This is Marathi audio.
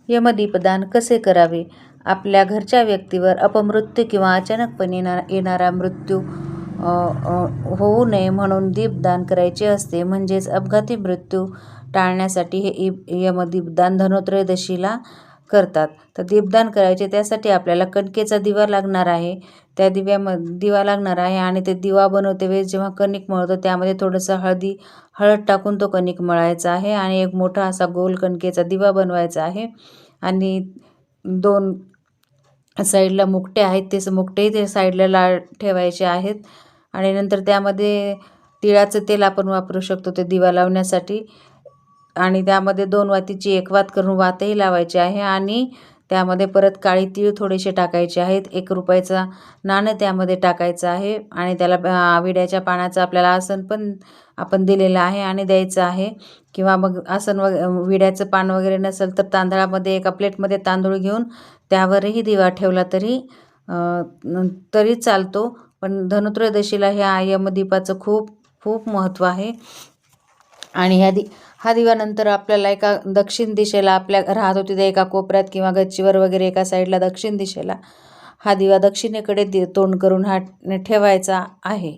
यमदीपदान कसे करावे? आपल्या घरच्या व्यक्तीवर अपमृत्यू किंवा अचानकपणे येणारा मृत्यू होऊ नये म्हणून दीपदान करायचे असते. म्हणजेच अपघाती मृत्यू टाळण्यासाठी हे यमदीपदान धनोत्रयोदशीला करतात. तर दीपदान करायचे त्यासाठी आपल्याला कणकेचा दिवा लागणार आहे. त्या दिवा लागणार आहे आणि ते दिवा बनवते वेळेस जेव्हा कणिक मळतो त्यामध्ये थोडंसं हळद टाकून तो कणिक मळायचा आहे आणि एक मोठा असा गोल कणकेचा दिवा बनवायचा आहे आणि 2 साईडला मुकटे आहेत ते मुकटेही ते साईडला ठेवायचे आहेत आणि नंतर त्यामध्ये तिळाचं तेल आपण वापरू शकतो ते दिवा लावण्यासाठी आणि त्यामध्ये 2 वातीची 1 वात करून वातही लावायची आहे आणि त्यामध्ये परत काळी तीळ थोडेसे टाकायचे आहेत. 1 रुपयाचा नाणं त्यामध्ये टाकायचं आहे आणि त्याला विड्याच्या पानाचं आपल्याला आसन पण आपण दिलेलं आहे आणि द्यायचं आहे किंवा मग आसन विड्याचं पान वगैरे नसेल तर तांदळामध्ये एका प्लेटमध्ये तांदूळ घेऊन त्यावरही दिवा ठेवला तरी चालतो. पण धनत्रयोदशीला ह्या यमदीपाचं खूप खूप महत्त्व आहे आणि हा दिवा नंतर आपल्याला एका दक्षिण दिशेला आपल्या राहत होती त्या एका कोपऱ्यात किंवा गच्चीवर वगैरे एका साईडला दक्षिण दिशेला हा दिवा दक्षिणेकडे तोंड करून हा ठेवायचा आहे.